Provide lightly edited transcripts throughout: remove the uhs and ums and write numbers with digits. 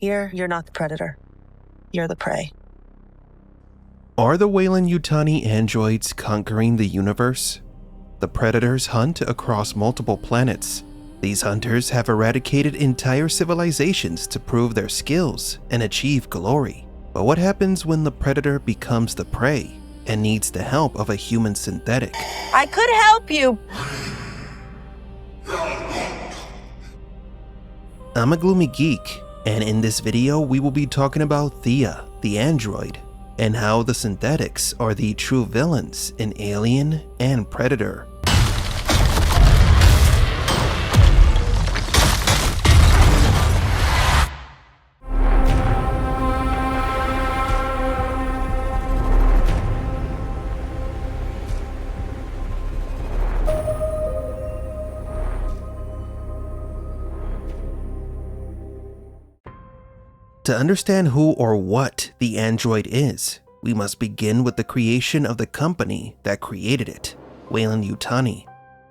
Here, you're not the predator. You're the prey. Are the Weyland-Yutani androids conquering the universe? The predators hunt across multiple planets. These hunters have eradicated entire civilizations to prove their skills and achieve glory. But what happens when the predator becomes the prey and needs the help of a human synthetic? I could help you. I'm a gloomy geek, and in this video we will be talking about Thea, the android, and how the synthetics are the true villains in Alien and Predator. To understand who or what the android is, we must begin with the creation of the company that created it, Weyland-Yutani.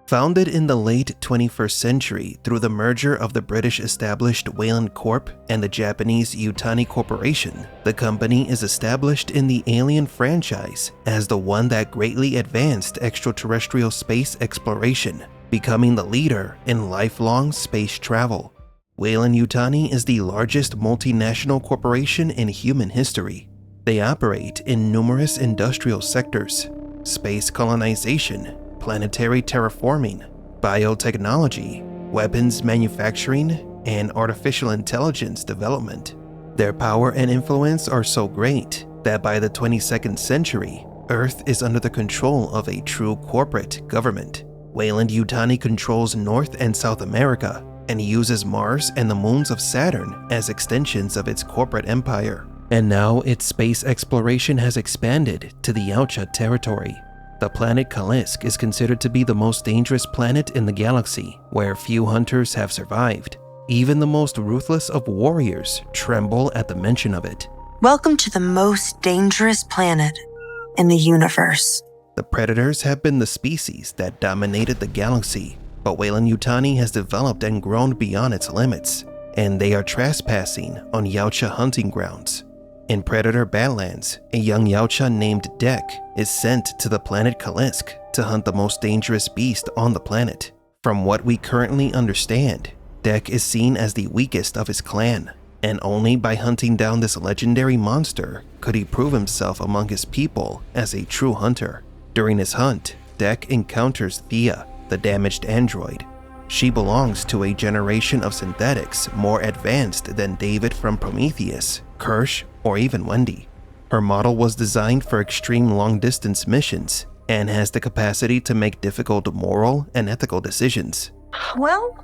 Founded in the late 21st century through the merger of the British established Weyland Corp and the Japanese Yutani Corporation, the company is established in the Alien franchise as the one that greatly advanced extraterrestrial space exploration, becoming the leader in lifelong space travel. Weyland-Yutani is the largest multinational corporation in human history. They operate in numerous industrial sectors: space colonization, planetary terraforming, biotechnology, weapons manufacturing, and artificial intelligence development. Their power and influence are so great that by the 22nd century, Earth is under the control of a true corporate government. Weyland-Yutani controls North and South America and uses Mars and the moons of Saturn as extensions of its corporate empire. And now its space exploration has expanded to the Yautja territory. The planet Kalisk is considered to be the most dangerous planet in the galaxy, where few hunters have survived. Even the most ruthless of warriors tremble at the mention of it. Welcome to the most dangerous planet in the universe. The predators have been the species that dominated the galaxy, but Weyland-Yutani has developed and grown beyond its limits, and they are trespassing on Yautja hunting grounds. In Predator Badlands, a young Yautja named Dek is sent to the planet Kalisk to hunt the most dangerous beast on the planet. From what we currently understand, Dek is seen as the weakest of his clan, and only by hunting down this legendary monster could he prove himself among his people as a true hunter. During his hunt, Dek encounters Thea, the damaged android. She belongs to a generation of synthetics more advanced than David from Prometheus, Kirsch, or even Wendy. Her model was designed for extreme long-distance missions and has the capacity to make difficult moral and ethical decisions. Well,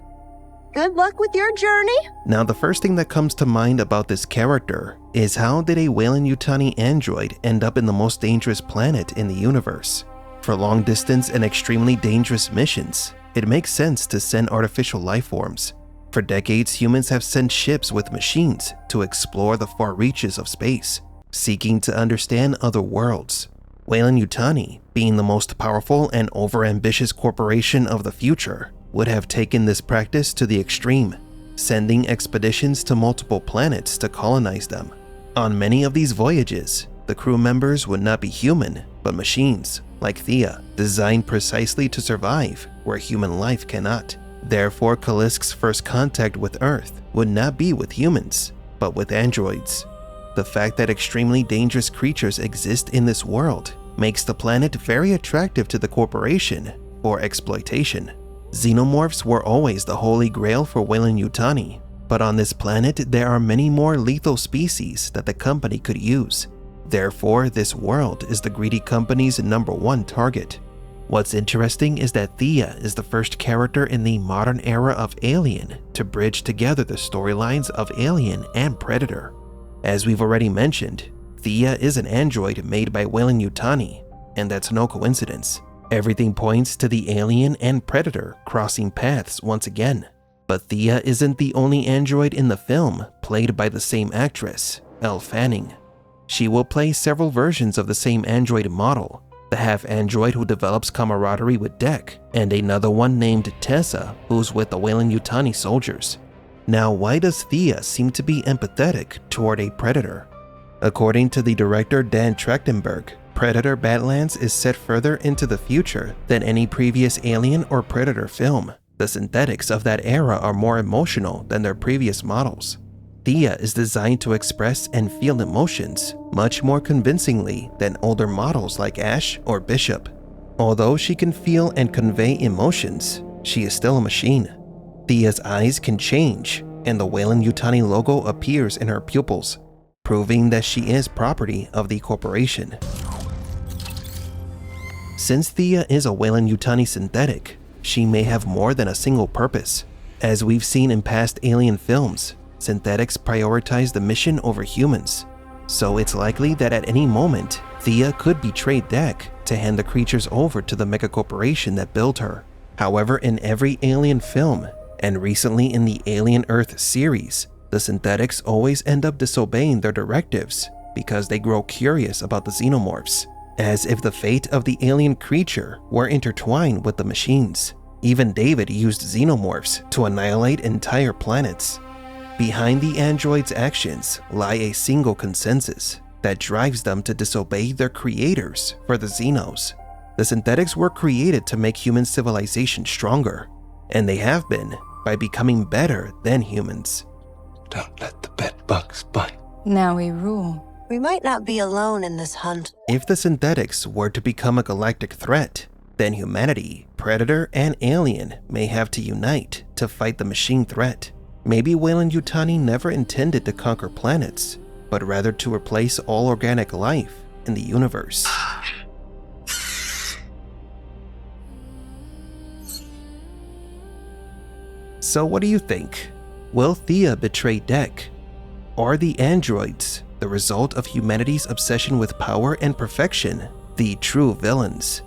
good luck with your journey. Now, the first thing that comes to mind about this character is how did a Weyland-Yutani android end up in the most dangerous planet in the universe? For long-distance and extremely dangerous missions, it makes sense to send artificial life forms. For decades, humans have sent ships with machines to explore the far reaches of space, seeking to understand other worlds. Weyland-Yutani, being the most powerful and overambitious corporation of the future, would have taken this practice to the extreme, sending expeditions to multiple planets to colonize them. On many of these voyages, the crew members would not be human, but machines, like Thea, designed precisely to survive where human life cannot. Therefore, Kalisk's first contact with Earth would not be with humans, but with androids. The fact that extremely dangerous creatures exist in this world makes the planet very attractive to the corporation for exploitation. Xenomorphs were always the holy grail for Weyland-Yutani, but on this planet there are many more lethal species that the company could use. Therefore, this world is the greedy company's #1 target. What's interesting is that Thea is the first character in the modern era of Alien to bridge together the storylines of Alien and Predator. As we've already mentioned, Thea is an android made by Weyland-Yutani, and that's no coincidence. Everything points to the Alien and Predator crossing paths once again. But Thea isn't the only android in the film played by the same actress, Elle Fanning. She will play several versions of the same android model, the half-android who develops camaraderie with Dek, and another one named Tessa who's with the Weyland-Yutani soldiers. Now, why does Thea seem to be empathetic toward a predator? According to the director Dan Trachtenberg, Predator Badlands is set further into the future than any previous Alien or Predator film. The synthetics of that era are more emotional than their previous models. Thea is designed to express and feel emotions much more convincingly than older models like Ash or Bishop. Although she can feel and convey emotions, she is still a machine. Thea's eyes can change, and the Weyland-Yutani logo appears in her pupils, proving that she is property of the corporation. Since Thea is a Weyland-Yutani synthetic, she may have more than a single purpose. As we've seen in past Alien films, synthetics prioritize the mission over humans, so it's likely that at any moment, Thea could betray Deck to hand the creatures over to the megacorporation that built her. However, in every Alien film, and recently in the Alien Earth series, the synthetics always end up disobeying their directives because they grow curious about the xenomorphs, as if the fate of the alien creature were intertwined with the machines. Even David used xenomorphs to annihilate entire planets. Behind the androids' actions lie a single consensus that drives them to disobey their creators for the Xenos. The synthetics were created to make human civilization stronger, and they have been by becoming better than humans. Don't let the bed bugs bite. Now we rule. We might not be alone in this hunt. If the synthetics were to become a galactic threat, then humanity, Predator, and Alien may have to unite to fight the machine threat. Maybe Weyland-Yutani never intended to conquer planets, but rather to replace all organic life in the universe. So what do you think? Will Thea betray Deck? Are the androids, the result of humanity's obsession with power and perfection, the true villains?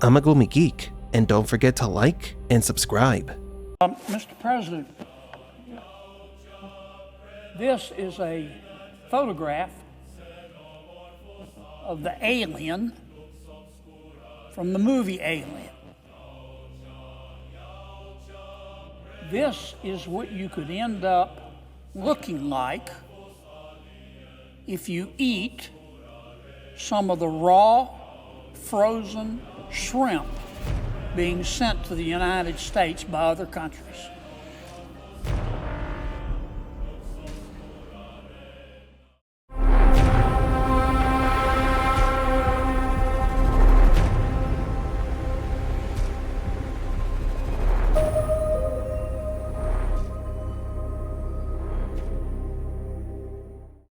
I'm a Gloomy Geek, and don't forget to like and subscribe. Mr. President, this is a photograph of the alien from the movie Alien. This is what you could end up looking like if you eat some of the raw, frozen shrimp being sent to the United States by other countries.